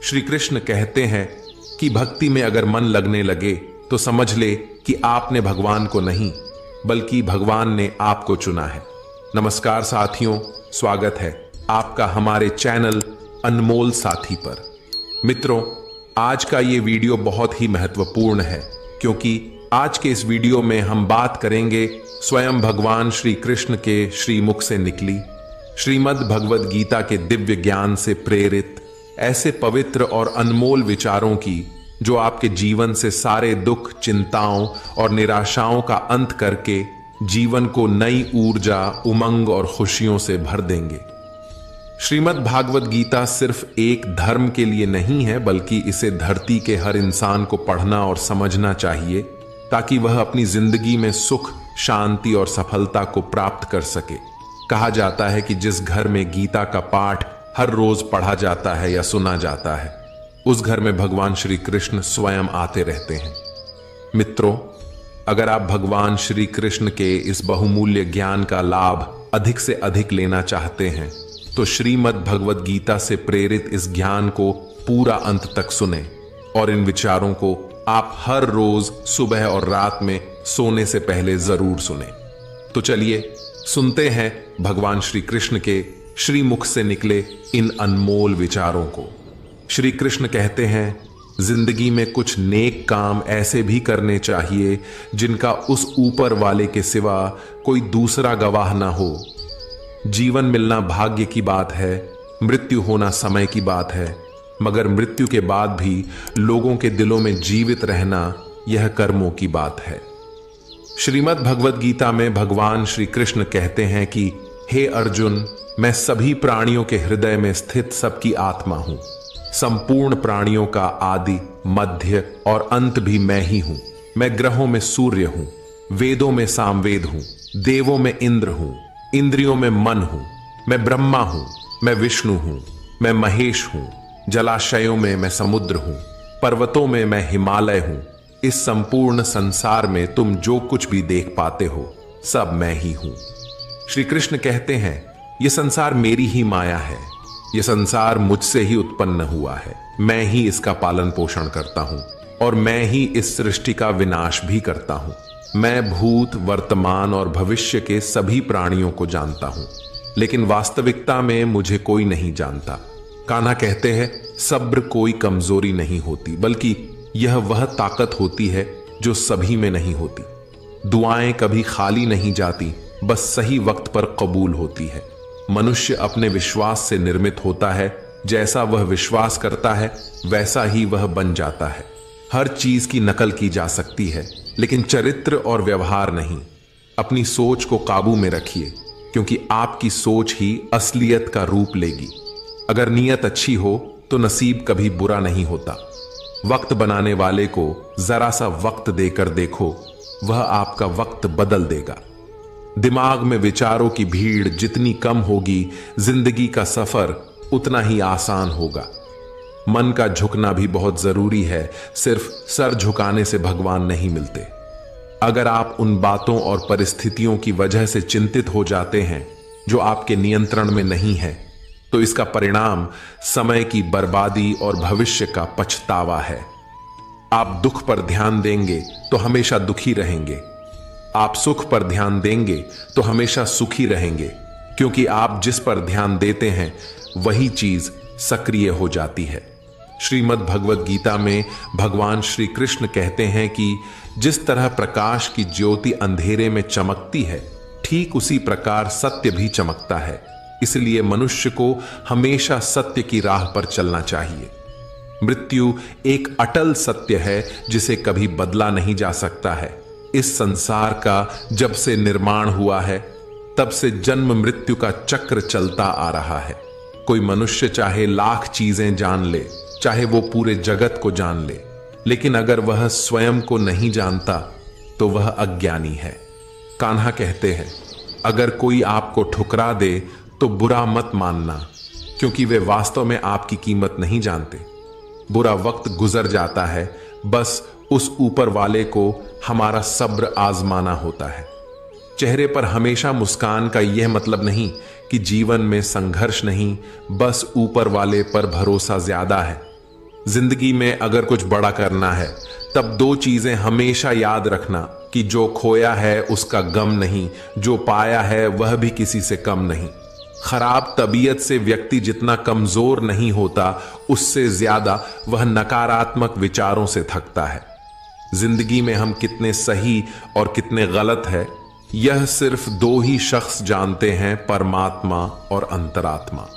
श्री कृष्ण कहते हैं कि भक्ति में अगर मन लगने लगे तो समझ ले कि आपने भगवान को नहीं बल्कि भगवान ने आपको चुना है। नमस्कार साथियों, स्वागत है आपका हमारे चैनल अनमोल साथी पर। मित्रों, आज का ये वीडियो बहुत ही महत्वपूर्ण है क्योंकि आज के इस वीडियो में हम बात करेंगे स्वयं भगवान श्री कृष्ण के श्रीमुख से निकली श्रीमद् भगवद गीता के दिव्य ज्ञान से प्रेरित ऐसे पवित्र और अनमोल विचारों की जो आपके जीवन से सारे दुख, चिंताओं और निराशाओं का अंत करके जीवन को नई ऊर्जा, उमंग और खुशियों से भर देंगे। श्रीमद् भागवत गीता सिर्फ एक धर्म के लिए नहीं है बल्कि इसे धरती के हर इंसान को पढ़ना और समझना चाहिए ताकि वह अपनी जिंदगी में सुख, शांति और सफलता को प्राप्त कर सके। कहा जाता है कि जिस घर में गीता का पाठ हर रोज पढ़ा जाता है या सुना जाता है उस घर में भगवान श्री कृष्ण स्वयं आते रहते हैं। मित्रों, अगर आप भगवान श्री कृष्ण के इस बहुमूल्य ज्ञान का लाभ अधिक से अधिक लेना चाहते हैं तो श्रीमद् भगवद गीता से प्रेरित इस ज्ञान को पूरा अंत तक सुने और इन विचारों को आप हर रोज सुबह और रात में सोने से पहले जरूर सुने। तो चलिए सुनते हैं भगवान श्री कृष्ण के श्रीमुख से निकले इन अनमोल विचारों को। श्री कृष्ण कहते हैं, जिंदगी में कुछ नेक काम ऐसे भी करने चाहिए जिनका उस ऊपर वाले के सिवा कोई दूसरा गवाह ना हो। जीवन मिलना भाग्य की बात है, मृत्यु होना समय की बात है, मगर मृत्यु के बाद भी लोगों के दिलों में जीवित रहना यह कर्मों की बात है। श्रीमद् भगवद गीता में भगवान श्री कृष्ण कहते हैं कि हे अर्जुन, मैं सभी प्राणियों के हृदय में स्थित सबकी आत्मा हूं। संपूर्ण प्राणियों का आदि, मध्य और अंत भी मैं ही हूं। मैं ग्रहों में सूर्य हूं, वेदों में सामवेद हूं, देवों में इंद्र हूं, इंद्रियों में मन हूं। मैं ब्रह्मा हूं, मैं विष्णु हूं, मैं महेश हूं। जलाशयों में मैं समुद्र हूं, पर्वतों में मैं हिमालय हूं। इस संपूर्ण संसार में तुम जो कुछ भी देख पाते हो सब मैं ही हूं। श्री कृष्ण कहते हैं, यह संसार मेरी ही माया है, यह संसार मुझसे ही उत्पन्न हुआ है। मैं ही इसका पालन पोषण करता हूं और मैं ही इस सृष्टि का विनाश भी करता हूं। मैं भूत, वर्तमान और भविष्य के सभी प्राणियों को जानता हूं, लेकिन वास्तविकता में मुझे कोई नहीं जानता। कान्हा कहते हैं, सब्र कोई कमजोरी नहीं होती बल्कि यह वह ताकत होती है जो सभी में नहीं होती। दुआएं कभी खाली नहीं जाती, बस सही वक्त पर कबूल होती है। मनुष्य अपने विश्वास से निर्मित होता है, जैसा वह विश्वास करता है वैसा ही वह बन जाता है। हर चीज की नकल की जा सकती है लेकिन चरित्र और व्यवहार नहीं। अपनी सोच को काबू में रखिए क्योंकि आपकी सोच ही असलियत का रूप लेगी। अगर नीयत अच्छी हो तो नसीब कभी बुरा नहीं होता। वक्त बनाने वाले को जरा सा वक्त देकर देखो, वह आपका वक्त बदल देगा। दिमाग में विचारों की भीड़ जितनी कम होगी, जिंदगी का सफर उतना ही आसान होगा। मन का झुकना भी बहुत जरूरी है, सिर्फ सर झुकाने से भगवान नहीं मिलते। अगर आप उन बातों और परिस्थितियों की वजह से चिंतित हो जाते हैं जो आपके नियंत्रण में नहीं है तो इसका परिणाम समय की बर्बादी और भविष्य का पछतावा है। आप दुख पर ध्यान देंगे तो हमेशा दुखी रहेंगे। आप सुख पर ध्यान देंगे तो हमेशा सुखी रहेंगे, क्योंकि आप जिस पर ध्यान देते हैं वही चीज सक्रिय हो जाती है। श्रीमद् भगवद गीता में भगवान श्री कृष्ण कहते हैं कि जिस तरह प्रकाश की ज्योति अंधेरे में चमकती है, ठीक उसी प्रकार सत्य भी चमकता है। इसलिए मनुष्य को हमेशा सत्य की राह पर चलना चाहिए। मृत्यु एक अटल सत्य है जिसे कभी बदला नहीं जा सकता है। इस संसार का जब से निर्माण हुआ है तब से जन्म मृत्यु का चक्र चलता आ रहा है। कोई मनुष्य चाहे लाख चीजें जान ले, चाहे वो पूरे जगत को जान ले, लेकिन अगर वह स्वयं को नहीं जानता तो वह अज्ञानी है। कान्हा कहते हैं, अगर कोई आपको ठुकरा दे तो बुरा मत मानना, क्योंकि वे वास्तव में आपकी कीमत नहीं जानते। बुरा वक्त गुजर जाता है, बस उस ऊपर वाले को हमारा सब्र आजमाना होता है। चेहरे पर हमेशा मुस्कान का यह मतलब नहीं कि जीवन में संघर्ष नहीं, बस ऊपर वाले पर भरोसा ज्यादा है। जिंदगी में अगर कुछ बड़ा करना है तब दो चीजें हमेशा याद रखना कि जो खोया है उसका गम नहीं, जो पाया है वह भी किसी से कम नहीं। खराब तबीयत से व्यक्ति जितना कमजोर नहीं होता, उससे ज्यादा वह नकारात्मक विचारों से थकता है। जिंदगी में हम कितने सही और कितने गलत है, यह सिर्फ दो ही शख्स जानते हैं, परमात्मा और अंतरात्मा।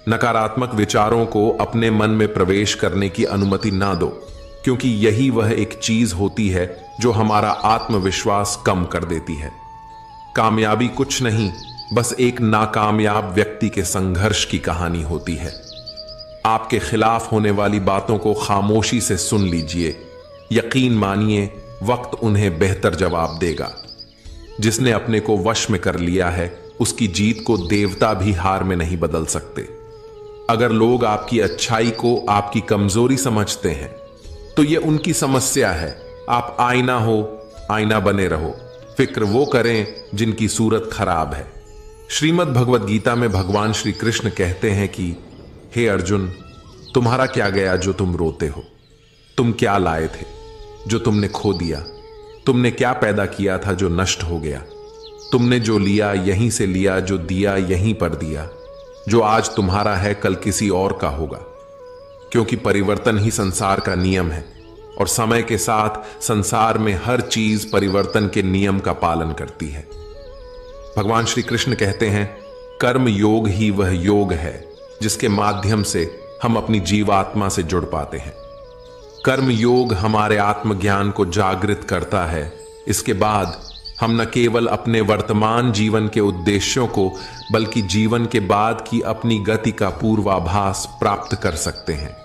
नकारात्मक विचारों को अपने मन में प्रवेश करने की अनुमति ना दो, क्योंकि यही वह एक चीज होती है जो हमारा आत्मविश्वास कम कर देती है। कामयाबी कुछ नहीं, बस एक नाकामयाब व्यक्ति के संघर्ष की कहानी होती है। आपके खिलाफ होने वाली बातों को खामोशी से सुन लीजिए। यकीन मानिए, वक्त उन्हें बेहतर जवाब देगा। जिसने अपने को वश में कर लिया है, उसकी जीत को देवता भी हार में नहीं बदल सकते। अगर लोग आपकी अच्छाई को आपकी कमजोरी समझते हैं, तो यह उनकी समस्या है। आप आईना हो, आईना बने रहो। फिक्र वो करें जिनकी सूरत खराब है। श्रीमद् भगवद गीता में भगवान श्री कृष्ण कहते हैं कि हे अर्जुन, तुम्हारा क्या गया जो तुम रोते हो? तुम क्या लाए थे जो तुमने खो दिया? तुमने क्या पैदा किया था जो नष्ट हो गया? तुमने जो लिया यहीं से लिया, जो दिया यहीं पर दिया। जो आज तुम्हारा है कल किसी और का होगा, क्योंकि परिवर्तन ही संसार का नियम है और समय के साथ संसार में हर चीज परिवर्तन के नियम का पालन करती है। भगवान श्री कृष्ण कहते हैं, कर्म योग ही वह योग है जिसके माध्यम से हम अपनी जीवात्मा से जुड़ पाते हैं। कर्म योग हमारे आत्मज्ञान को जागृत करता है। इसके बाद हम न केवल अपने वर्तमान जीवन के उद्देश्यों को, बल्कि जीवन के बाद की अपनी गति का पूर्वाभास प्राप्त कर सकते हैं।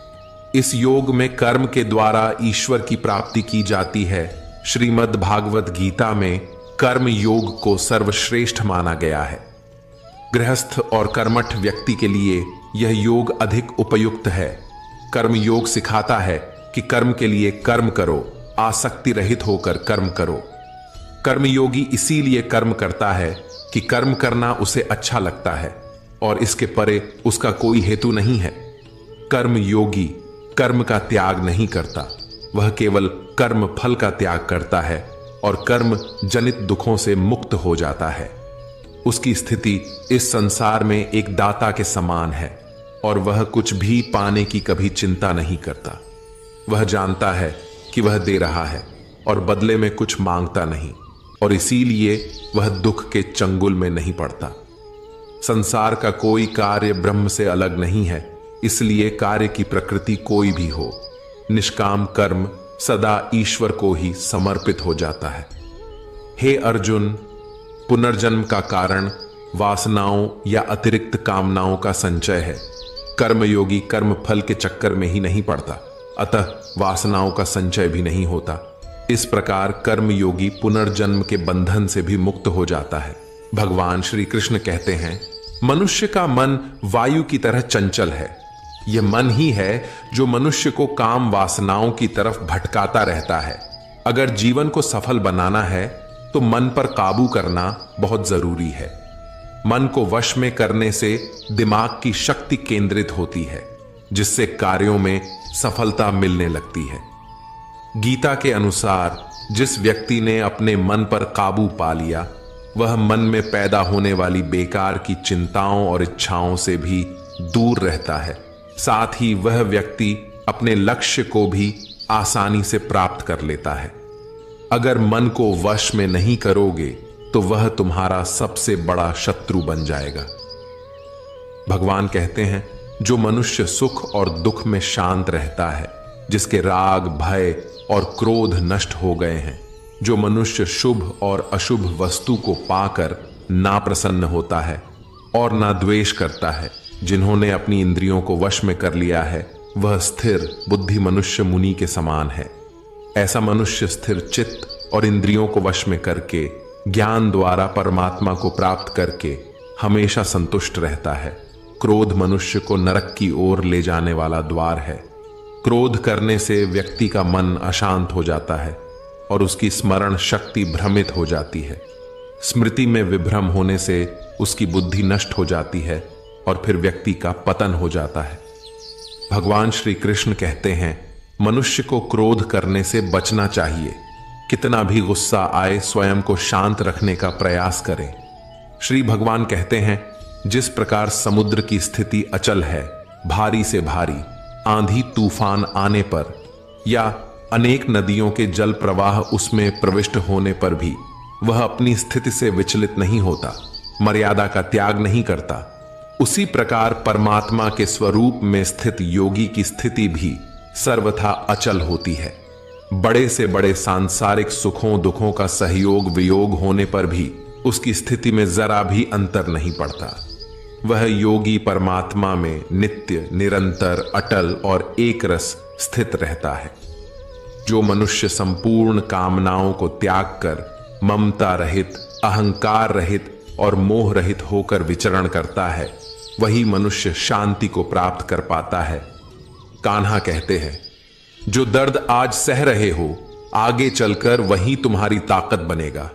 इस योग में कर्म के द्वारा ईश्वर की प्राप्ति की जाती है। श्रीमद् भागवत गीता में कर्म योग को सर्वश्रेष्ठ माना गया है। गृहस्थ और कर्मठ व्यक्ति के लिए यह योग अधिक उपयुक्त है। कर्म योग सिखाता है कि कर्म के लिए कर्म करो, आसक्ति रहित होकर कर्म करो। कर्मयोगी इसीलिए कर्म करता है कि कर्म करना उसे अच्छा लगता है और इसके परे उसका कोई हेतु नहीं है। कर्मयोगी कर्म का त्याग नहीं करता, वह केवल कर्म फल का त्याग करता है और कर्म जनित दुखों से मुक्त हो जाता है। उसकी स्थिति इस संसार में एक दाता के समान है और वह कुछ भी पाने की कभी चिंता नहीं करता। वह जानता है कि वह दे रहा है और बदले में कुछ मांगता नहीं, और इसीलिए वह दुख के चंगुल में नहीं पड़ता। संसार का कोई कार्य ब्रह्म से अलग नहीं है, इसलिए कार्य की प्रकृति कोई भी हो, निष्काम कर्म सदा ईश्वर को ही समर्पित हो जाता है। हे अर्जुन, पुनर्जन्म का कारण वासनाओं या अतिरिक्त कामनाओं का संचय है। कर्मयोगी कर्म फल के चक्कर में ही नहीं पड़ता, अतः वासनाओं का संचय भी नहीं होता। इस प्रकार कर्मयोगी पुनर्जन्म के बंधन से भी मुक्त हो जाता है। भगवान श्री कृष्ण कहते हैं, मनुष्य का मन वायु की तरह चंचल है। यह मन ही है जो मनुष्य को काम वासनाओं की तरफ भटकाता रहता है। अगर जीवन को सफल बनाना है तो मन पर काबू करना बहुत जरूरी है। मन को वश में करने से दिमाग की शक्ति केंद्रित होती है, जिससे कार्यों में सफलता मिलने लगती है। गीता के अनुसार जिस व्यक्ति ने अपने मन पर काबू पा लिया, वह मन में पैदा होने वाली बेकार की चिंताओं और इच्छाओं से भी दूर रहता है। साथ ही वह व्यक्ति अपने लक्ष्य को भी आसानी से प्राप्त कर लेता है। अगर मन को वश में नहीं करोगे तो वह तुम्हारा सबसे बड़ा शत्रु बन जाएगा। भगवान कहते हैं, जो मनुष्य सुख और दुख में शांत रहता है, जिसके राग, भय और क्रोध नष्ट हो गए हैं, जो मनुष्य शुभ और अशुभ वस्तु को पाकर ना प्रसन्न होता है और ना द्वेष करता है, जिन्होंने अपनी इंद्रियों को वश में कर लिया है, वह स्थिर बुद्धि मनुष्य मुनि के समान है। ऐसा मनुष्य स्थिर चित्त और इंद्रियों को वश में करके ज्ञान द्वारा परमात्मा को प्राप्त करके हमेशा संतुष्ट रहता है। क्रोध मनुष्य को नरक की ओर ले जाने वाला द्वार है। क्रोध करने से व्यक्ति का मन अशांत हो जाता है और उसकी स्मरण शक्ति भ्रमित हो जाती है। स्मृति में विभ्रम होने से उसकी बुद्धि नष्ट हो जाती है और फिर व्यक्ति का पतन हो जाता है। भगवान श्री कृष्ण कहते हैं, मनुष्य को क्रोध करने से बचना चाहिए। कितना भी गुस्सा आए स्वयं को शांत रखने का प्रयास करें। श्री भगवान कहते हैं, जिस प्रकार समुद्र की स्थिति अचल है, भारी से भारी आंधी तूफान आने पर या अनेक नदियों के जल प्रवाह उसमें प्रविष्ट होने पर भी वह अपनी स्थिति से विचलित नहीं होता, मर्यादा का त्याग नहीं करता, उसी प्रकार परमात्मा के स्वरूप में स्थित योगी की स्थिति भी सर्वथा अचल होती है। बड़े से बड़े सांसारिक सुखों दुखों का सहयोग वियोग होने पर भी उसकी स्थिति में जरा भी अंतर नहीं पड़ता। वह योगी परमात्मा में नित्य निरंतर अटल और एक रस स्थित रहता है। जो मनुष्य संपूर्ण कामनाओं को त्याग कर ममता रहित, अहंकार रहित और मोह रहित होकर विचरण करता है, वही मनुष्य शांति को प्राप्त कर पाता है। कान्हा कहते हैं, जो दर्द आज सह रहे हो, आगे चलकर वही तुम्हारी ताकत बनेगा।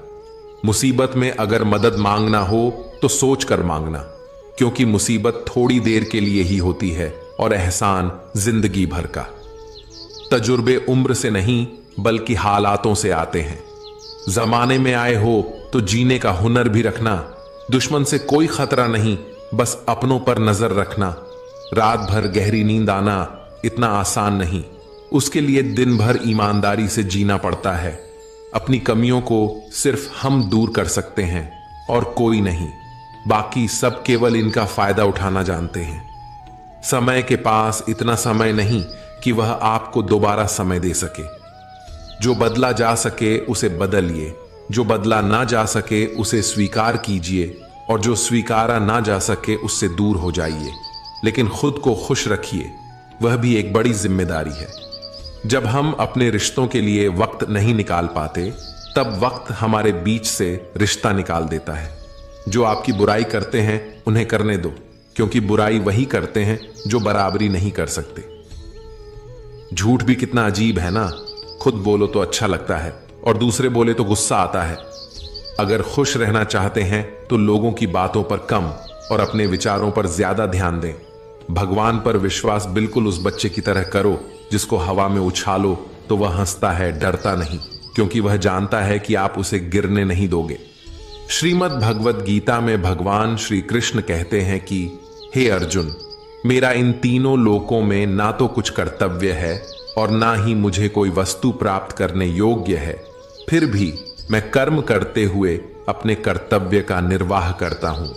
मुसीबत में अगर मदद मांगना हो तो सोच कर मांगना, क्योंकि मुसीबत थोड़ी देर के लिए ही होती है और एहसान जिंदगी भर का। तजुर्बे उम्र से नहीं बल्कि हालातों से आते हैं। जमाने में आए हो तो जीने का हुनर भी रखना। दुश्मन से कोई खतरा नहीं, बस अपनों पर नजर रखना। रात भर गहरी नींद आना इतना आसान नहीं, उसके लिए दिन भर ईमानदारी से जीना पड़ता है। अपनी कमियों को सिर्फ हम दूर कर सकते हैं और कोई नहीं, बाकी सब केवल इनका फायदा उठाना जानते हैं। समय के पास इतना समय नहीं कि वह आपको दोबारा समय दे सके। जो बदला जा सके उसे बदलिए, जो बदला ना जा सके उसे स्वीकार कीजिए और जो स्वीकारा ना जा सके उससे दूर हो जाइए। लेकिन खुद को खुश रखिए, वह भी एक बड़ी जिम्मेदारी है। जब हम अपने रिश्तों के लिए वक्त नहीं निकाल पाते, तब वक्त हमारे बीच से रिश्ता निकाल देता है। जो आपकी बुराई करते हैं उन्हें करने दो, क्योंकि बुराई वही करते हैं जो बराबरी नहीं कर सकते। झूठ भी कितना अजीब है ना, खुद बोलो तो अच्छा लगता है और दूसरे बोले तो गुस्सा आता है। अगर खुश रहना चाहते हैं तो लोगों की बातों पर कम और अपने विचारों पर ज्यादा ध्यान दें। भगवान पर विश्वास बिल्कुल उस बच्चे की तरह करो जिसको हवा में उछालो तो वह हंसता है, डरता नहीं, क्योंकि वह जानता है कि आप उसे गिरने नहीं दोगे। श्रीमद् भगवद गीता में भगवान श्री कृष्ण कहते हैं कि हे अर्जुन, मेरा इन तीनों लोकों में ना तो कुछ कर्तव्य है और ना ही मुझे कोई वस्तु प्राप्त करने योग्य है, फिर भी मैं कर्म करते हुए अपने कर्तव्य का निर्वाह करता हूं।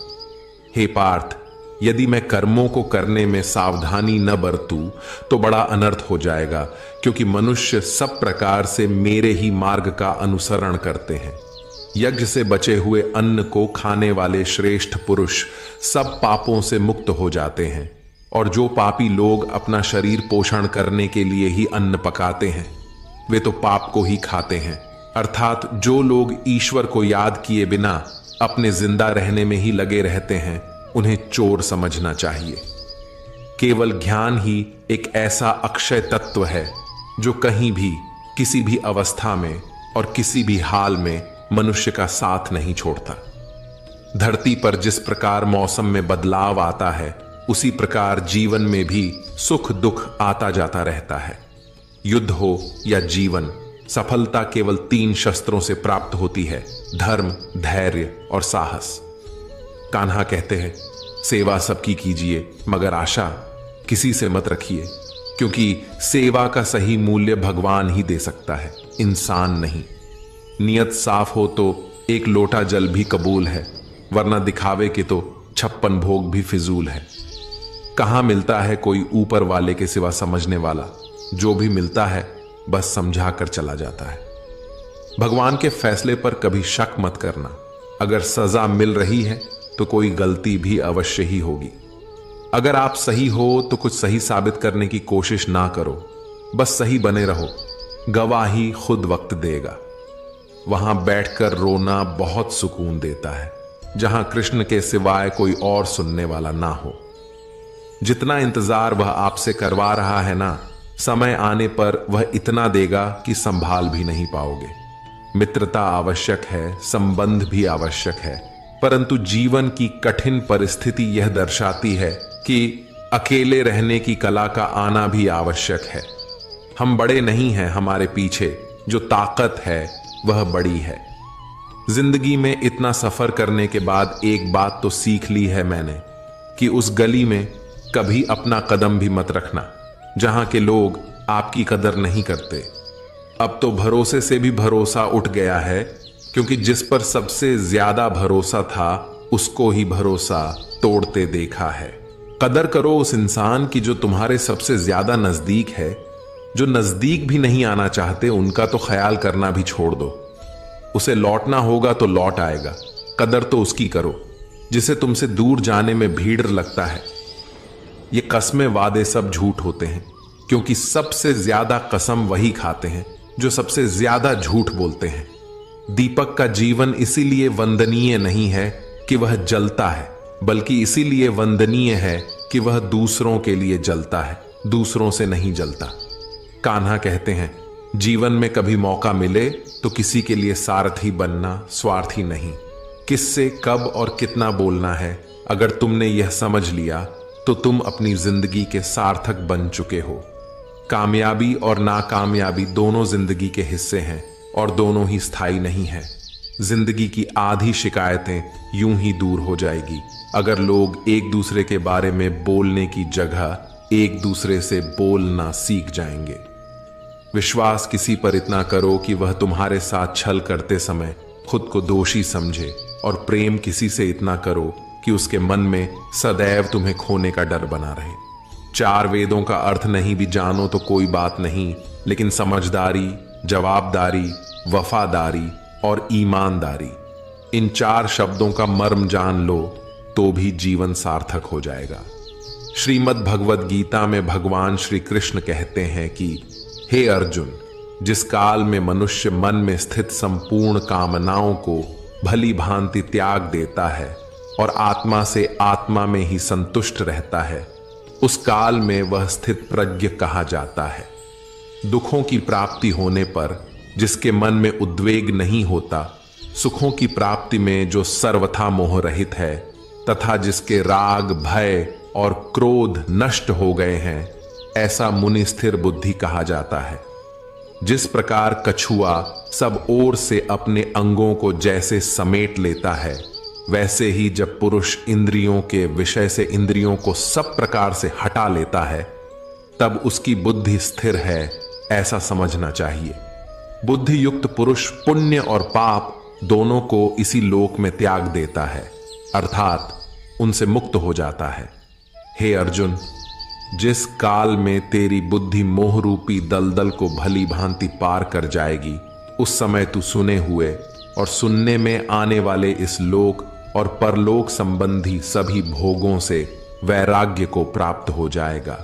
हे पार्थ, यदि मैं कर्मों को करने में सावधानी न बरतूं तो बड़ा अनर्थ हो जाएगा, क्योंकि मनुष्य सब प्रकार से मेरे ही मार्ग का अनुसरण करते हैं। यज्ञ से बचे हुए अन्न को खाने वाले श्रेष्ठ पुरुष सब पापों से मुक्त हो जाते हैं, और जो पापी लोग अपना शरीर पोषण करने के लिए ही अन्न पकाते हैं, वे तो पाप को ही खाते हैं। अर्थात जो लोग ईश्वर को याद किए बिना अपने जिंदा रहने में ही लगे रहते हैं, उन्हें चोर समझना चाहिए। केवल ज्ञान ही एक ऐसा अक्षय तत्व है जो कहीं भी, किसी भी अवस्था में और किसी भी हाल में मनुष्य का साथ नहीं छोड़ता। धरती पर जिस प्रकार मौसम में बदलाव आता है, उसी प्रकार जीवन में भी सुख दुख आता जाता रहता है। युद्ध हो या जीवन, सफलता केवल 3 शस्त्रों से प्राप्त होती है: धर्म, धैर्य और साहस। कान्हा कहते हैं, सेवा सबकी कीजिए मगर आशा किसी से मत रखिए, क्योंकि सेवा का सही मूल्य भगवान ही दे सकता है, इंसान नहीं। नियत साफ हो तो एक लोटा जल भी कबूल है, वरना दिखावे के तो 56 भोग भी फिजूल है। कहां मिलता है कोई ऊपर वाले के सिवा समझने वाला? जो भी मिलता है बस समझा कर चला जाता है। भगवान के फैसले पर कभी शक मत करना। अगर सजा मिल रही है तो कोई गलती भी अवश्य ही होगी। अगर आप सही हो तो कुछ सही साबित करने की कोशिश ना करो, बस सही बने रहो। गवाही खुद वक्त देगा। वहां बैठकर रोना बहुत सुकून देता है, जहां कृष्ण के सिवाय कोई और सुनने वाला ना हो। जितना इंतजार वह आपसे करवा रहा है ना, समय आने पर वह इतना देगा कि संभाल भी नहीं पाओगे। मित्रता आवश्यक है, संबंध भी आवश्यक है, परंतु जीवन की कठिन परिस्थिति यह दर्शाती है कि अकेले रहने की कला का आना भी आवश्यक है। हम बड़े नहीं हैं, हमारे पीछे जो ताकत है वह बड़ी है। जिंदगी में इतना सफर करने के बाद एक बात तो सीख ली है मैंने कि उस गली में कभी अपना कदम भी मत रखना जहां के लोग आपकी कदर नहीं करते। अब तो भरोसे से भी भरोसा उठ गया है, क्योंकि जिस पर सबसे ज्यादा भरोसा था उसको ही भरोसा तोड़ते देखा है। कदर करो उस इंसान की जो तुम्हारे सबसे ज्यादा नजदीक है। जो नजदीक भी नहीं आना चाहते उनका तो ख्याल करना भी छोड़ दो। उसे लौटना होगा तो लौट आएगा। कदर तो उसकी करो जिसे तुमसे दूर जाने में भीड़ लगता है। ये कस्में वादे सब झूठ होते हैं, क्योंकि सबसे ज्यादा कसम वही खाते हैं जो सबसे ज्यादा झूठ बोलते हैं। दीपक का जीवन इसीलिए वंदनीय नहीं है कि वह जलता है, बल्कि इसीलिए वंदनीय है कि वह दूसरों के लिए जलता है, दूसरों से नहीं जलता। कान्हा कहते हैं, जीवन में कभी मौका मिले तो किसी के लिए सारथी बनना, स्वार्थी नहीं। किससे कब और कितना बोलना है, अगर तुमने यह समझ लिया तो तुम अपनी जिंदगी के सार्थक बन चुके हो। कामयाबी और नाकामयाबी दोनों जिंदगी के हिस्से हैं और दोनों ही स्थायी नहीं है। जिंदगी की आधी शिकायतें यूं ही दूर हो जाएगी अगर लोग एक दूसरे के बारे में बोलने की जगह एक दूसरे से बोलना सीख जाएंगे। विश्वास किसी पर इतना करो कि वह तुम्हारे साथ छल करते समय खुद को दोषी समझे, और प्रेम किसी से इतना करो कि उसके मन में सदैव तुम्हें खोने का डर बना रहे। 4 वेदों का अर्थ नहीं भी जानो तो कोई बात नहीं, लेकिन समझदारी, जवाबदारी, वफादारी और ईमानदारी, इन 4 शब्दों का मर्म जान लो तो भी जीवन सार्थक हो जाएगा। श्रीमद् भगवद गीता में भगवान श्री कृष्ण कहते हैं कि हे अर्जुन, जिस काल में मनुष्य मन में स्थित संपूर्ण कामनाओं को भली भांति त्याग देता है और आत्मा से आत्मा में ही संतुष्ट रहता है, उस काल में वह स्थित प्रज्ञ कहा जाता है। दुखों की प्राप्ति होने पर जिसके मन में उद्वेग नहीं होता, सुखों की प्राप्ति में जो सर्वथा मोह रहित है, तथा जिसके राग, भय और क्रोध नष्ट हो गए हैं, ऐसा मुनि स्थिर बुद्धि कहा जाता है। जिस प्रकार कछुआ सब ओर से अपने अंगों को जैसे समेट लेता है, वैसे ही जब पुरुष इंद्रियों के विषय से इंद्रियों को सब प्रकार से हटा लेता है, तब उसकी बुद्धि स्थिर है, ऐसा समझना चाहिए। बुद्धि युक्त पुरुष पुण्य और पाप दोनों को इसी लोक में त्याग देता है, अर्थात उनसे मुक्त हो जाता है। हे अर्जुन, जिस काल में तेरी बुद्धि मोह रूपी दलदल को भली भांति पार कर जाएगी, उस समय तू सुने हुए और सुनने में आने वाले इस लोक और परलोक संबंधी सभी भोगों से वैराग्य को प्राप्त हो जाएगा।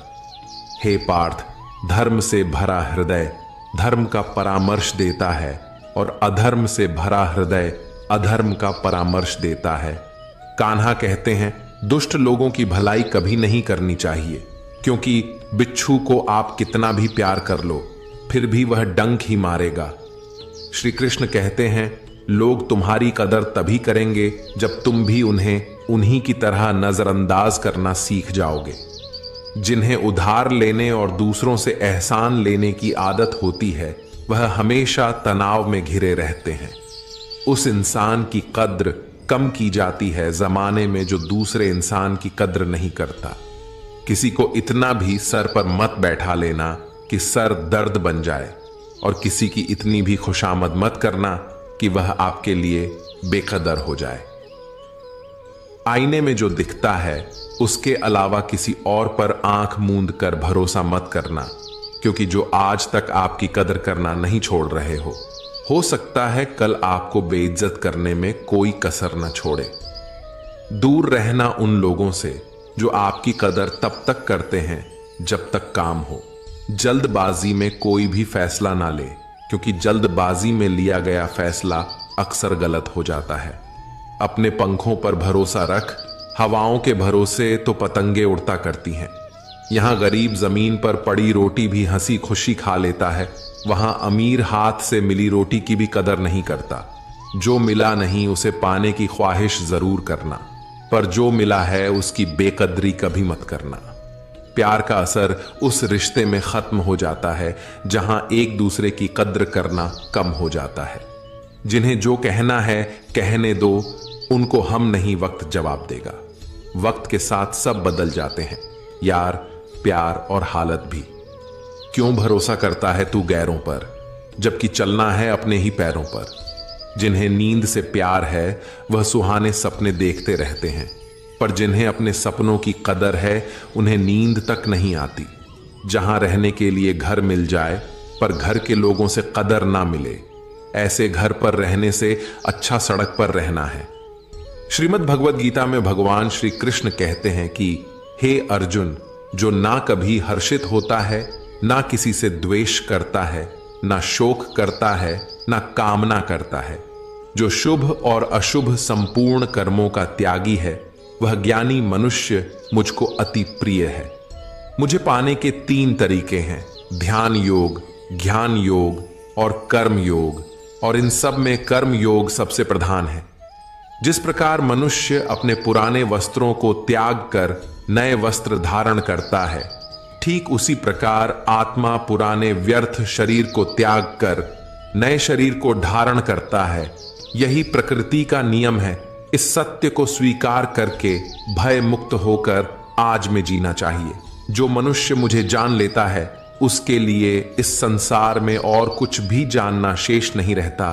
हे पार्थ, धर्म से भरा हृदय धर्म का परामर्श देता है और अधर्म से भरा हृदय अधर्म का परामर्श देता है। कान्हा कहते हैं, दुष्ट लोगों की भलाई कभी नहीं करनी चाहिए, क्योंकि बिच्छू को आप कितना भी प्यार कर लो फिर भी वह डंक ही मारेगा। श्री कृष्ण कहते हैं, लोग तुम्हारी कदर तभी करेंगे जब तुम भी उन्हें उन्हीं की तरह नजरअंदाज करना सीख जाओगे। जिन्हें उधार लेने और दूसरों से एहसान लेने की आदत होती है, वह हमेशा तनाव में घिरे रहते हैं। उस इंसान की कद्र कम की जाती है जमाने में जो दूसरे इंसान की कद्र नहीं करता। किसी को इतना भी सर पर मत बैठा लेना कि सर दर्द बन जाए, और किसी की इतनी भी खुशामद मत करना कि वह आपके लिए बेकदर हो जाए। आईने में जो दिखता है उसके अलावा किसी और पर आंख मूंद कर भरोसा मत करना, क्योंकि जो आज तक आपकी कदर करना नहीं छोड़ रहे हो सकता है कल आपको बेइज्जत करने में कोई कसर न छोड़े। दूर रहना उन लोगों से जो आपकी कदर तब तक करते हैं जब तक काम हो। जल्दबाजी में कोई भी फैसला ना ले, क्योंकि जल्दबाजी में लिया गया फैसला अक्सर गलत हो जाता है। अपने पंखों पर भरोसा रख, हवाओं के भरोसे तो पतंगे उड़ता करती हैं। यहां गरीब जमीन पर पड़ी रोटी भी हंसी खुशी खा लेता है, वहां अमीर हाथ से मिली रोटी की भी कदर नहीं करता। जो मिला नहीं उसे पाने की ख्वाहिश जरूर करना, पर जो मिला है उसकी बेकदरी कभी मत करना। प्यार का असर उस रिश्ते में खत्म हो जाता है जहां एक दूसरे की कद्र करना कम हो जाता है। जिन्हें जो कहना है कहने दो, उनको हम नहीं वक्त जवाब देगा। वक्त के साथ सब बदल जाते हैं, यार, प्यार और हालत भी। क्यों भरोसा करता है तू गैरों पर, जबकि चलना है अपने ही पैरों पर। जिन्हें नींद से प्यार है वह सुहाने सपने देखते रहते हैं, पर जिन्हें अपने सपनों की कदर है उन्हें नींद तक नहीं आती। जहां रहने के लिए घर मिल जाए पर घर के लोगों से कदर ना मिले, ऐसे घर पर रहने से अच्छा सड़क पर रहना है। श्रीमद् भगवद गीता में भगवान श्री कृष्ण कहते हैं कि हे अर्जुन, जो ना कभी हर्षित होता है, ना किसी से द्वेष करता है, ना शोक करता है, ना कामना करता है, जो शुभ और अशुभ संपूर्ण कर्मों का त्यागी है, वह ज्ञानी मनुष्य मुझको अति प्रिय है। मुझे पाने के 3 तरीके हैं, ध्यान योग, ज्ञान योग और कर्म योग, और इन सब में कर्म योग सबसे प्रधान है। जिस प्रकार मनुष्य अपने पुराने वस्त्रों को त्याग कर नए वस्त्र धारण करता है, ठीक उसी प्रकार आत्मा पुराने व्यर्थ शरीर को त्याग कर नए शरीर को धारण करता है। यही प्रकृति का नियम है। इस सत्य को स्वीकार करके भय मुक्त होकर आज में जीना चाहिए। जो मनुष्य मुझे जान लेता है उसके लिए इस संसार में और कुछ भी जानना शेष नहीं रहता।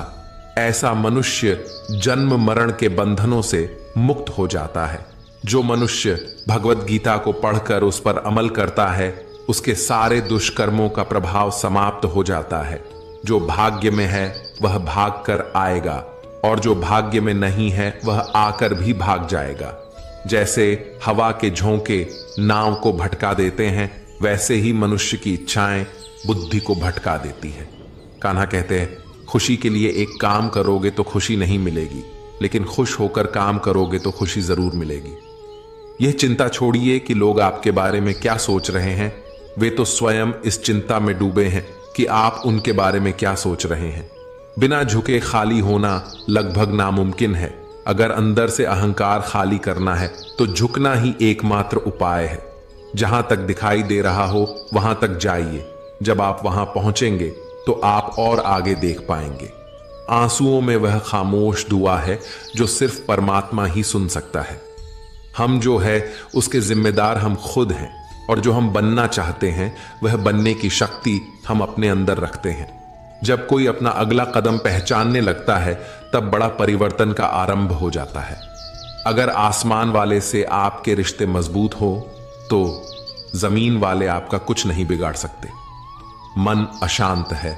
ऐसा मनुष्य जन्म मरण के बंधनों से मुक्त हो जाता है। जो मनुष्य भगवत गीता को पढ़कर उस पर अमल करता है, उसके सारे दुष्कर्मों का प्रभाव समाप्त हो जाता है। जो भाग्य में है वह भाग कर आएगा, और जो भाग्य में नहीं है वह आकर भी भाग जाएगा। जैसे हवा के झोंके नाव को भटका देते हैं, वैसे ही मनुष्य की इच्छाएं बुद्धि को भटका देती है। कान्हा कहते हैं, खुशी के लिए एक काम करोगे तो खुशी नहीं मिलेगी, लेकिन खुश होकर काम करोगे तो खुशी जरूर मिलेगी। यह चिंता छोड़िए कि लोग आपके बारे में क्या सोच रहे हैं। वे तो स्वयं इस चिंता में डूबे हैं कि आप उनके बारे में क्या सोच रहे हैं। बिना झुके खाली होना लगभग नामुमकिन है। अगर अंदर से अहंकार खाली करना है तो झुकना ही एकमात्र उपाय है। जहां तक दिखाई दे रहा हो वहां तक जाइए। जब आप वहां पहुंचेंगे तो आप और आगे देख पाएंगे। आंसुओं में वह खामोश दुआ है जो सिर्फ परमात्मा ही सुन सकता है। हम जो है उसके जिम्मेदार हम खुद हैं, और जो हम बनना चाहते हैं वह बनने की शक्ति हम अपने अंदर रखते हैं। जब कोई अपना अगला कदम पहचानने लगता है तब बड़ा परिवर्तन का आरंभ हो जाता है। अगर आसमान वाले से आपके रिश्ते मजबूत हो तो जमीन वाले आपका कुछ नहीं बिगाड़ सकते। मन अशांत है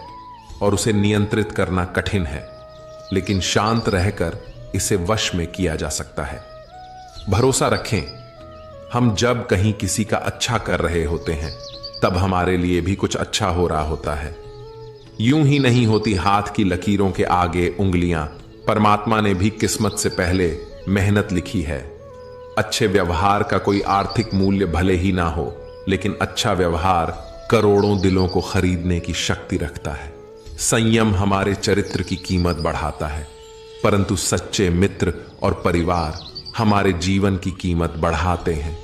और उसे नियंत्रित करना कठिन है, लेकिन शांत रहकर इसे वश में किया जा सकता है। भरोसा रखें, हम जब कहीं किसी का अच्छा कर रहे होते हैं तब हमारे लिए भी कुछ अच्छा हो रहा होता है। यूं ही नहीं होती हाथ की लकीरों के आगे उंगलियां। परमात्मा ने भी किस्मत से पहले मेहनत लिखी है। अच्छे व्यवहार का कोई आर्थिक मूल्य भले ही ना हो, लेकिन अच्छा व्यवहार करोड़ों दिलों को खरीदने की शक्ति रखता है। संयम हमारे चरित्र की कीमत बढ़ाता है, परंतु सच्चे मित्र और परिवार हमारे जीवन की कीमत बढ़ाते हैं।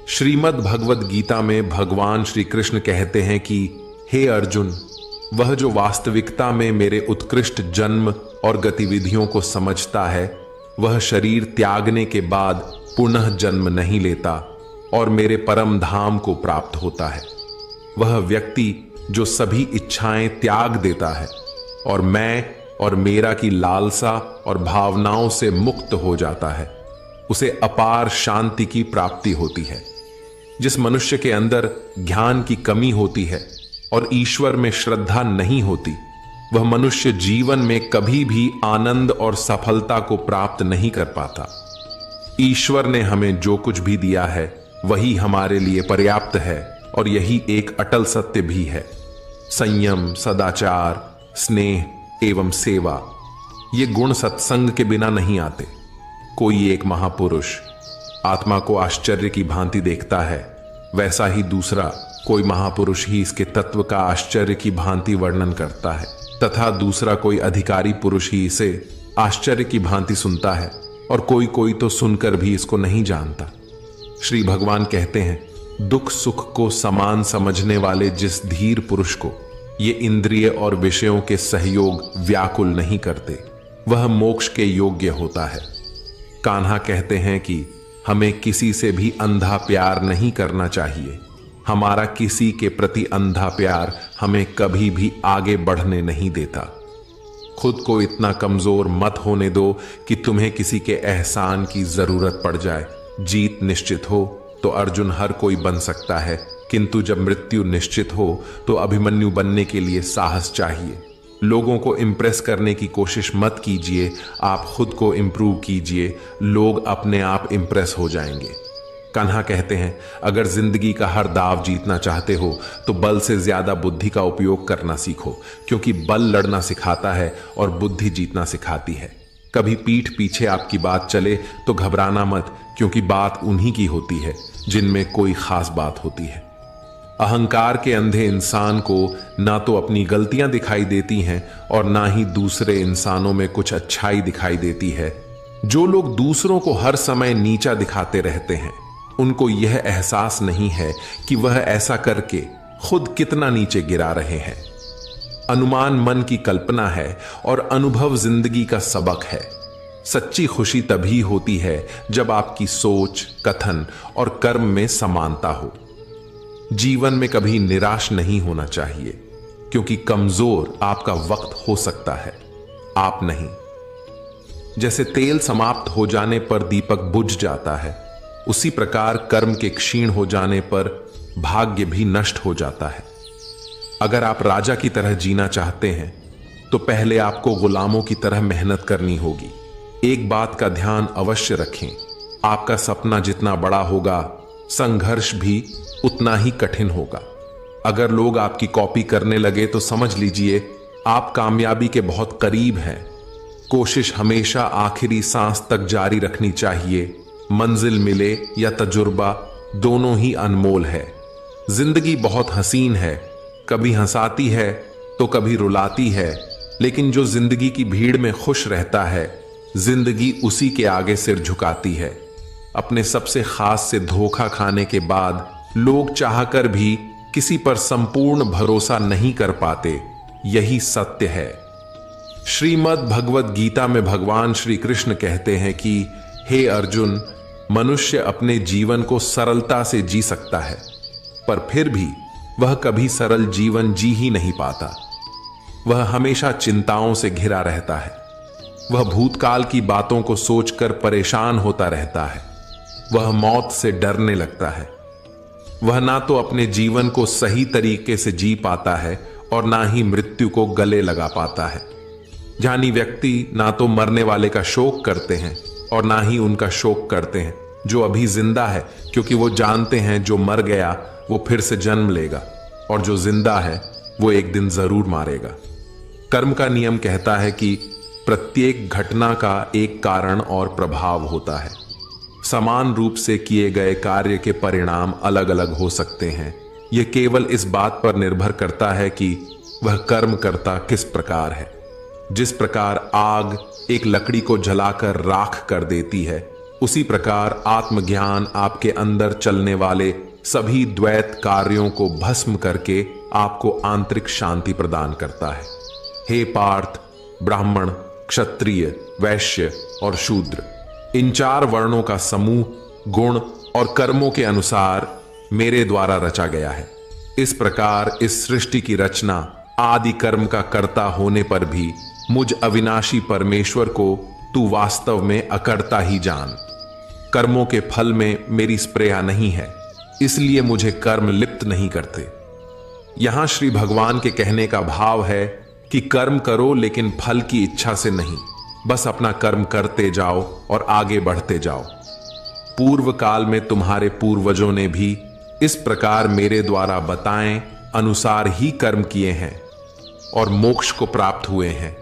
श्रीमद् भगवद गीता में भगवान श्री कृष्ण कहते हैं कि हे अर्जुन, वह जो वास्तविकता में मेरे उत्कृष्ट जन्म और गतिविधियों को समझता है, वह शरीर त्यागने के बाद पुनः जन्म नहीं लेता और मेरे परम धाम को प्राप्त होता है। वह व्यक्ति जो सभी इच्छाएं त्याग देता है और मैं और मेरा की लालसा और भावनाओं से मुक्त हो जाता है, उसे अपार शांति की प्राप्ति होती है। जिस मनुष्य के अंदर ज्ञान की कमी होती है और ईश्वर में श्रद्धा नहीं होती, वह मनुष्य जीवन में कभी भी आनंद और सफलता को प्राप्त नहीं कर पाता। ईश्वर ने हमें जो कुछ भी दिया है वही हमारे लिए पर्याप्त है, और यही एक अटल सत्य भी है। संयम, सदाचार, स्नेह एवं सेवा, ये गुण सत्संग के बिना नहीं आते। कोई एक महापुरुष आत्मा को आश्चर्य की भांति देखता है, वैसा ही दूसरा कोई महापुरुष ही इसके तत्व का आश्चर्य की भांति वर्णन करता है, तथा दूसरा कोई अधिकारी पुरुष ही इसे आश्चर्य की भांति सुनता है, और कोई कोई तो सुनकर भी इसको नहीं जानता। श्री भगवान कहते हैं, दुख सुख को समान समझने वाले जिस धीर पुरुष को ये इंद्रिय और विषयों के सहयोग व्याकुल नहीं करते, वह मोक्ष के योग्य होता है। कान्हा कहते हैं कि हमें किसी से भी अंधा प्यार नहीं करना चाहिए। हमारा किसी के प्रति अंधा प्यार हमें कभी भी आगे बढ़ने नहीं देता। खुद को इतना कमजोर मत होने दो कि तुम्हें किसी के एहसान की जरूरत पड़ जाए। जीत निश्चित हो तो अर्जुन हर कोई बन सकता है, किंतु जब मृत्यु निश्चित हो तो अभिमन्यु बनने के लिए साहस चाहिए। लोगों को इंप्रेस करने की कोशिश मत कीजिए, आप खुद को इंप्रूव कीजिए, लोग अपने आप इंप्रेस हो जाएंगे। कान्हा कहते हैं, अगर जिंदगी का हर दाव जीतना चाहते हो तो बल से ज्यादा बुद्धि का उपयोग करना सीखो, क्योंकि बल लड़ना सिखाता है और बुद्धि जीतना सिखाती है। कभी पीठ पीछे आपकी बात चले तो घबराना मत, क्योंकि बात उन्हीं की होती है जिनमें कोई खास बात होती है। अहंकार के अंधे इंसान को ना तो अपनी गलतियां दिखाई देती हैं और ना ही दूसरे इंसानों में कुछ अच्छाई दिखाई देती है। जो लोग दूसरों को हर समय नीचा दिखाते रहते हैं, उनको यह एहसास नहीं है कि वह ऐसा करके खुद कितना नीचे गिरा रहे हैं। अनुमान मन की कल्पना है और अनुभव जिंदगी का सबक है। सच्ची खुशी तभी होती है जब आपकी सोच, कथन और कर्म में समानता हो। जीवन में कभी निराश नहीं होना चाहिए, क्योंकि कमजोर आपका वक्त हो सकता है, आप नहीं। जैसे तेल समाप्त हो जाने पर दीपक बुझ जाता है, उसी प्रकार कर्म के क्षीण हो जाने पर भाग्य भी नष्ट हो जाता है। अगर आप राजा की तरह जीना चाहते हैं तो पहले आपको गुलामों की तरह मेहनत करनी होगी। एक बात का ध्यान अवश्य रखें, आपका सपना जितना बड़ा होगा, संघर्ष भी उतना ही कठिन होगा। अगर लोग आपकी कॉपी करने लगे तो समझ लीजिए आप कामयाबी के बहुत करीब हैं। कोशिश हमेशा आखिरी सांस तक जारी रखनी चाहिए। मंजिल मिले या तजुर्बा, दोनों ही अनमोल है। जिंदगी बहुत हसीन है, कभी हंसाती है तो कभी रुलाती है, लेकिन जो जिंदगी की भीड़ में खुश रहता है, जिंदगी उसी के आगे सिर झुकाती है। अपने सबसे खास से धोखा खाने के बाद लोग चाहकर भी किसी पर संपूर्ण भरोसा नहीं कर पाते, यही सत्य है। श्रीमद् भगवद गीता में भगवान श्री कृष्ण कहते हैं कि हे अर्जुन, मनुष्य अपने जीवन को सरलता से जी सकता है, पर फिर भी वह कभी सरल जीवन जी ही नहीं पाता। वह हमेशा चिंताओं से घिरा रहता है। वह भूतकाल की बातों को सोचकर परेशान होता रहता है। वह मौत से डरने लगता है। वह ना तो अपने जीवन को सही तरीके से जी पाता है और ना ही मृत्यु को गले लगा पाता है। ज्ञानी व्यक्ति ना तो मरने वाले का शोक करते हैं और ना ही उनका शोक करते हैं जो अभी जिंदा है, क्योंकि वो जानते हैं जो मर गया वो फिर से जन्म लेगा और जो जिंदा है वो एक दिन जरूर मारेगा। कर्म का नियम कहता है कि प्रत्येक घटना का एक कारण और प्रभाव होता है। समान रूप से किए गए कार्य के परिणाम अलग अलग हो सकते हैं। यह केवल इस बात पर निर्भर करता है कि वह कर्म करता किस प्रकार है। जिस प्रकार आग एक लकड़ी को जलाकर राख कर देती है, उसी प्रकार आत्मज्ञान आपके अंदर चलने वाले सभी द्वैत कार्यों को भस्म करके आपको आंतरिक शांति प्रदान करता है। हे पार्थ, ब्राह्मण, क्षत्रिय, वैश्य और शूद्र, इन चार वर्णों का समूह गुण और कर्मों के अनुसार मेरे द्वारा रचा गया है। इस प्रकार इस सृष्टि की रचना आदि कर्म का कर्ता होने पर भी मुझ अविनाशी परमेश्वर को तू वास्तव में अकर्ता ही जान। कर्मों के फल में मेरी स्प्रेया नहीं है, इसलिए मुझे कर्म लिप्त नहीं करते। यहां श्री भगवान के कहने का भाव है कि कर्म करो लेकिन फल की इच्छा से नहीं, बस अपना कर्म करते जाओ और आगे बढ़ते जाओ। पूर्व काल में तुम्हारे पूर्वजों ने भी इस प्रकार मेरे द्वारा बताएं अनुसार ही कर्म किए हैं और मोक्ष को प्राप्त हुए हैं।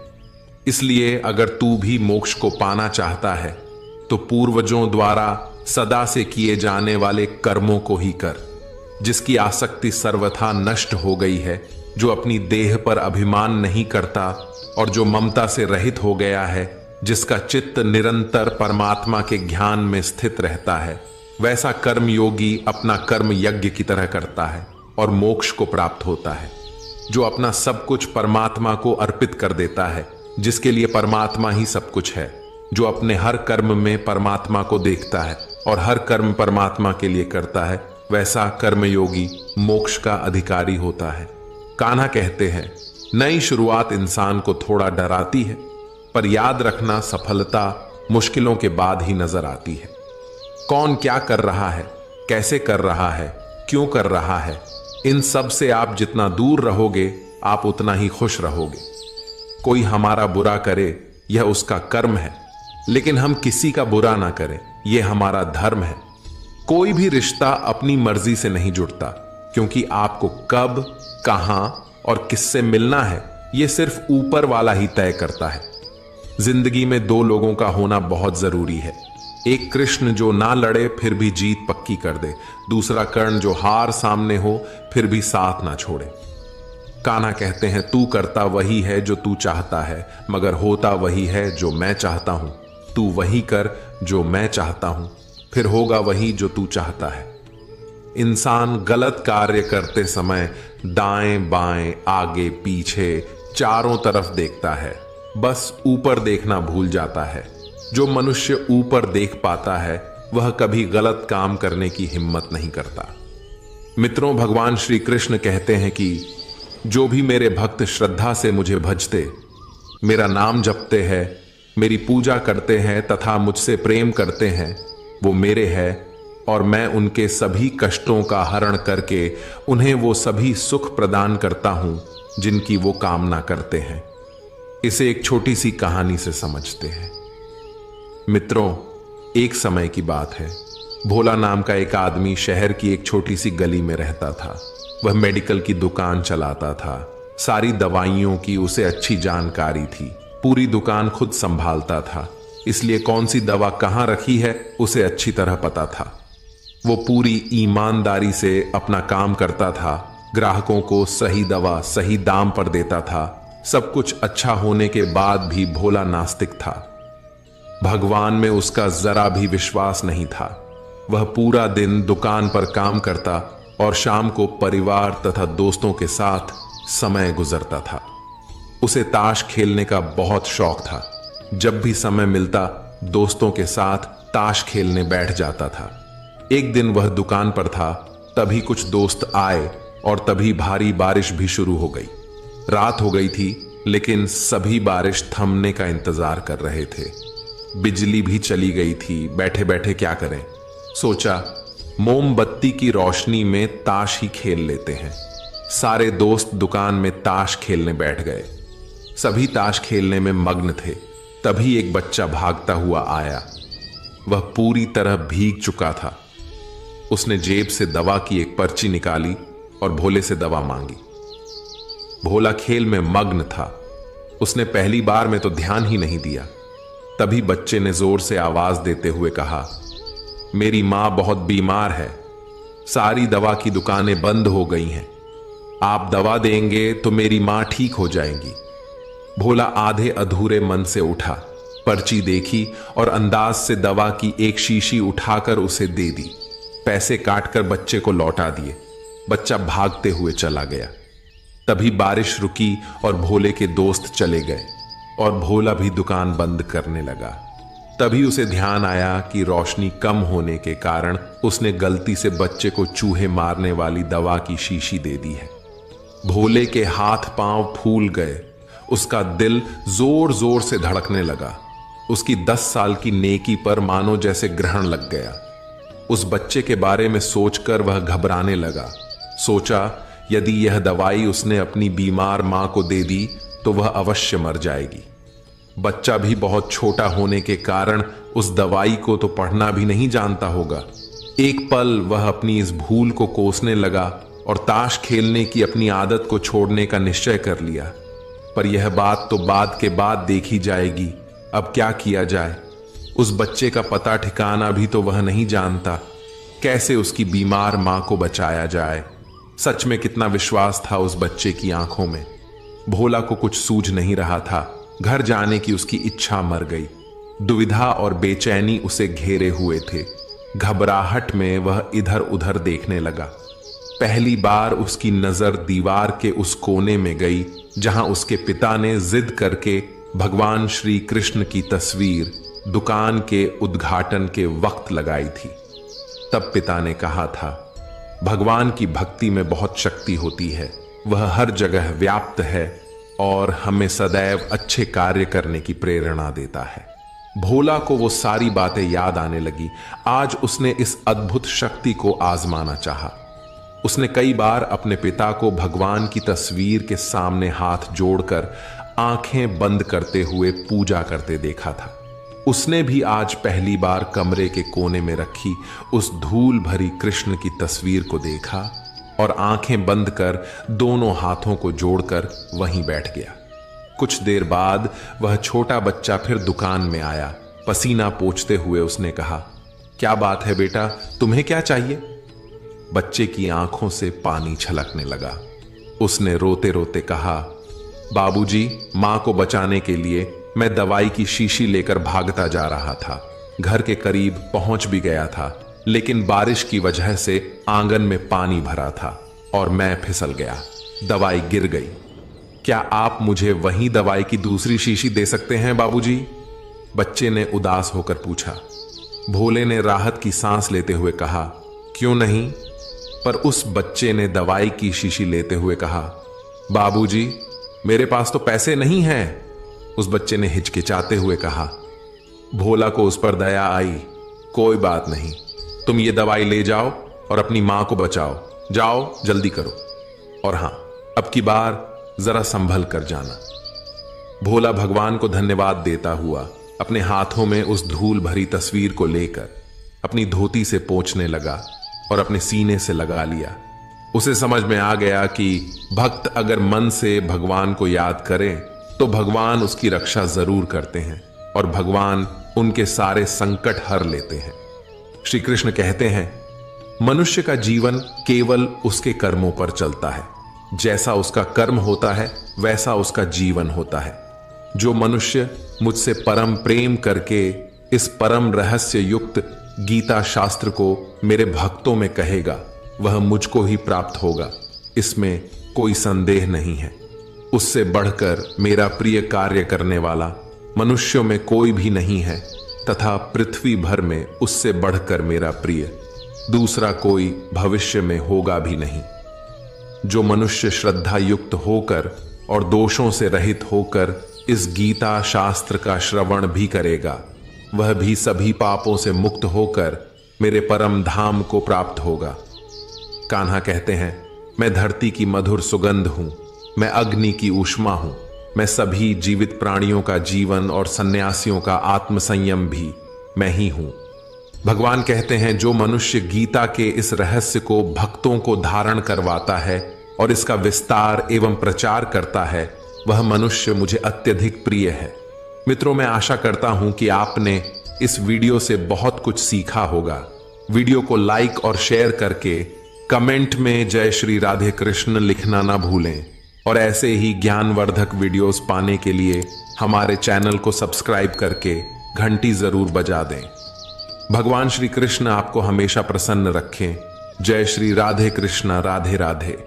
इसलिए अगर तू भी मोक्ष को पाना चाहता है तो पूर्वजों द्वारा सदा से किए जाने वाले कर्मों को ही कर। जिसकी आसक्ति सर्वथा नष्ट हो गई है, जो अपनी देह पर अभिमान नहीं करता और जो ममता से रहित हो गया है, जिसका चित्त निरंतर परमात्मा के ज्ञान में स्थित रहता है, वैसा कर्म योगी अपना कर्म यज्ञ की तरह करता है और मोक्ष को प्राप्त होता है। जो अपना सब कुछ परमात्मा को अर्पित कर देता है, जिसके लिए परमात्मा ही सब कुछ है, जो अपने हर कर्म में परमात्मा को देखता है और हर कर्म परमात्मा के लिए करता है, वैसा कर्मयोगी मोक्ष का अधिकारी होता है। कान्हा कहते हैं, नई शुरुआत इंसान को थोड़ा डराती है, पर याद रखना सफलता मुश्किलों के बाद ही नजर आती है। कौन क्या कर रहा है, कैसे कर रहा है, क्यों कर रहा है, इन सब से आप जितना दूर रहोगे आप उतना ही खुश रहोगे। कोई हमारा बुरा करे यह उसका कर्म है, लेकिन हम किसी का बुरा ना करें यह हमारा धर्म है। कोई भी रिश्ता अपनी मर्जी से नहीं जुड़ता, क्योंकि आपको कब, कहां और किससे मिलना है यह सिर्फ ऊपर वाला ही तय करता है। जिंदगी में दो लोगों का होना बहुत जरूरी है। एक कृष्ण जो ना लड़े फिर भी जीत पक्की कर दे, दूसरा कर्ण जो हार सामने हो फिर भी साथ ना छोड़े। कान्हा कहते हैं, तू करता वही है जो तू चाहता है, मगर होता वही है जो मैं चाहता हूं। तू वही कर जो मैं चाहता हूं, फिर होगा वही जो तू चाहता है। इंसान गलत कार्य करते समय दाएं बाएं आगे पीछे चारों तरफ देखता है, बस ऊपर देखना भूल जाता है। जो मनुष्य ऊपर देख पाता है वह कभी गलत काम करने की हिम्मत नहीं करता। मित्रों, भगवान श्री कृष्ण कहते हैं कि जो भी मेरे भक्त श्रद्धा से मुझे भजते, मेरा नाम जपते हैं, मेरी पूजा करते हैं तथा मुझसे प्रेम करते हैं, वो मेरे हैं और मैं उनके सभी कष्टों का हरण करके उन्हें वो सभी सुख प्रदान करता हूं जिनकी वो कामना करते हैं। इसे एक छोटी सी कहानी से समझते हैं। मित्रों, एक समय की बात है। भोला नाम का एक आदमी शहर की एक छोटी सी गली में रहता था। वह मेडिकल की दुकान चलाता था। सारी दवाइयों की उसे अच्छी जानकारी थी। पूरी दुकान खुद संभालता था, इसलिए कौन सी दवा कहां रखी है उसे अच्छी तरह पता था। वो पूरी ईमानदारी से अपना काम करता था, ग्राहकों को सही दवा सही दाम पर देता था। सब कुछ अच्छा होने के बाद भी भोला नास्तिक था। भगवान में उसका जरा भी विश्वास नहीं था। वह पूरा दिन दुकान पर काम करता और शाम को परिवार तथा दोस्तों के साथ समय गुजरता था। उसे ताश खेलने का बहुत शौक था। जब भी समय मिलता दोस्तों के साथ ताश खेलने बैठ जाता था। एक दिन वह दुकान पर था, तभी कुछ दोस्त आए और तभी भारी बारिश भी शुरू हो गई। रात हो गई थी, लेकिन सभी बारिश थमने का इंतजार कर रहे थे। बिजली भी चली गई थी। बैठे बैठे क्या करें, सोचा मोमबत्ती की रोशनी में ताश ही खेल लेते हैं। सारे दोस्त दुकान में ताश खेलने बैठ गए। सभी ताश खेलने में मग्न थे। तभी एक बच्चा भागता हुआ आया। वह पूरी तरह भीग चुका था। उसने जेब से दवा की एक पर्ची निकाली और भोले से दवा मांगी। भोला खेल में मग्न था। उसने पहली बार में तो ध्यान ही नहीं दिया। तभी बच्चे ने जोर से आवाज देते हुए कहा, मेरी मां बहुत बीमार है, सारी दवा की दुकानें बंद हो गई हैं। आप दवा देंगे तो मेरी मां ठीक हो जाएंगी। भोला आधे अधूरे मन से उठा, पर्ची देखी और अंदाज से दवा की एक शीशी उठाकर उसे दे दी। पैसे काटकर बच्चे को लौटा दिए। बच्चा भागते हुए चला गया। तभी बारिश रुकी और भोले के दोस्त चले गए और भोला भी दुकान बंद करने लगा। तभी उसे ध्यान आया कि रोशनी कम होने के कारण उसने गलती से बच्चे को चूहे मारने वाली दवा की शीशी दे दी है। भोले के हाथ पांव फूल गए। उसका दिल जोर जोर से धड़कने लगा। उसकी 10 साल की नेकी पर मानो जैसे ग्रहण लग गया। उस बच्चे के बारे में सोचकर वह घबराने लगा। सोचा यदि यह दवाई उसने अपनी बीमार मां को दे दी तो वह अवश्य मर जाएगी। बच्चा भी बहुत छोटा होने के कारण उस दवाई को तो पढ़ना भी नहीं जानता होगा। एक पल वह अपनी इस भूल को कोसने लगा और ताश खेलने की अपनी आदत को छोड़ने का निश्चय कर लिया। पर यह बात तो बाद के बाद देखी जाएगी। अब क्या किया जाए? उस बच्चे का पता ठिकाना भी तो वह नहीं जानता। कैसे उसकी बीमार मां को बचाया जाए? सच में कितना विश्वास था उस बच्चे की आंखों में। भोला को कुछ सूझ नहीं रहा था। घर जाने की उसकी इच्छा मर गई। दुविधा और बेचैनी उसे घेरे हुए थे। घबराहट में वह इधर उधर देखने लगा। पहली बार उसकी नजर दीवार के उस कोने में गई जहां उसके पिता ने जिद करके भगवान श्री कृष्ण की तस्वीर दुकान के उद्घाटन के वक्त लगाई थी। तब पिता ने कहा था, भगवान की भक्ति में बहुत शक्ति होती है, वह हर जगह व्याप्त है और हमें सदैव अच्छे कार्य करने की प्रेरणा देता है। भोला को वो सारी बातें याद आने लगी। आज उसने इस अद्भुत शक्ति को आजमाना चाहा। उसने कई बार अपने पिता को भगवान की तस्वीर के सामने हाथ जोड़कर आंखें बंद करते हुए पूजा करते देखा था। उसने भी आज पहली बार कमरे के कोने में रखी उस धूल भरी कृष्ण की तस्वीर को देखा और आंखें बंद कर दोनों हाथों को जोड़कर वहीं बैठ गया। कुछ देर बाद वह छोटा बच्चा फिर दुकान में आया। पसीना पोंछते हुए उसने कहा, क्या बात है बेटा, तुम्हें क्या चाहिए? बच्चे की आंखों से पानी छलकने लगा। उसने रोते रोते कहा, बाबूजी, मां को बचाने के लिए मैं दवाई की शीशी लेकर भागता जा रहा था। घर के करीब पहुंच भी गया था, लेकिन बारिश की वजह से आंगन में पानी भरा था और मैं फिसल गया। दवाई गिर गई। क्या आप मुझे वही दवाई की दूसरी शीशी दे सकते हैं बाबूजी? बच्चे ने उदास होकर पूछा। भोले ने राहत की सांस लेते हुए कहा, क्यों नहीं? पर उस बच्चे ने दवाई की शीशी लेते हुए कहा, बाबूजी, मेरे पास तो पैसे नहीं हैं। उस बच्चे ने हिचकिचाते हुए कहा। भोला को उस पर दया आई। कोई बात नहीं, तुम ये दवाई ले जाओ और अपनी मां को बचाओ। जाओ, जल्दी करो, और हां, अब की बार जरा संभल कर जाना। भोला भगवान को धन्यवाद देता हुआ अपने हाथों में उस धूल भरी तस्वीर को लेकर अपनी धोती से पोंछने लगा और अपने सीने से लगा लिया। उसे समझ में आ गया कि भक्त अगर मन से भगवान को याद करे तो भगवान उसकी रक्षा जरूर करते हैं और भगवान उनके सारे संकट हर लेते हैं। श्री कृष्ण कहते हैं, मनुष्य का जीवन केवल उसके कर्मों पर चलता है। जैसा उसका कर्म होता है वैसा उसका जीवन होता है। जो मनुष्य मुझसे परम प्रेम करके इस परम रहस्य युक्त गीता शास्त्र को मेरे भक्तों में कहेगा, वह मुझको ही प्राप्त होगा, इसमें कोई संदेह नहीं है। उससे बढ़कर मेरा प्रिय कार्य करने वाला मनुष्यों में कोई भी नहीं है, तथा पृथ्वी भर में उससे बढ़कर मेरा प्रिय दूसरा कोई भविष्य में होगा भी नहीं। जो मनुष्य श्रद्धा युक्त होकर और दोषों से रहित होकर इस गीता शास्त्र का श्रवण भी करेगा, वह भी सभी पापों से मुक्त होकर मेरे परम धाम को प्राप्त होगा। कान्हा कहते हैं, मैं धरती की मधुर सुगंध हूं, मैं अग्नि की ऊष्मा हूं, मैं सभी जीवित प्राणियों का जीवन और सन्यासियों का आत्मसंयम भी मैं ही हूं। भगवान कहते हैं, जो मनुष्य गीता के इस रहस्य को भक्तों को धारण करवाता है और इसका विस्तार एवं प्रचार करता है, वह मनुष्य मुझे अत्यधिक प्रिय है। मित्रों, मैं आशा करता हूं कि आपने इस वीडियो से बहुत कुछ सीखा होगा। वीडियो को लाइक और शेयर करके कमेंट में जय श्री राधे कृष्ण लिखना ना भूलें और ऐसे ही ज्ञानवर्धक वीडियोस पाने के लिए हमारे चैनल को सब्सक्राइब करके घंटी जरूर बजा दें। भगवान श्री कृष्ण आपको हमेशा प्रसन्न रखें। जय श्री राधे कृष्ण, राधे राधे।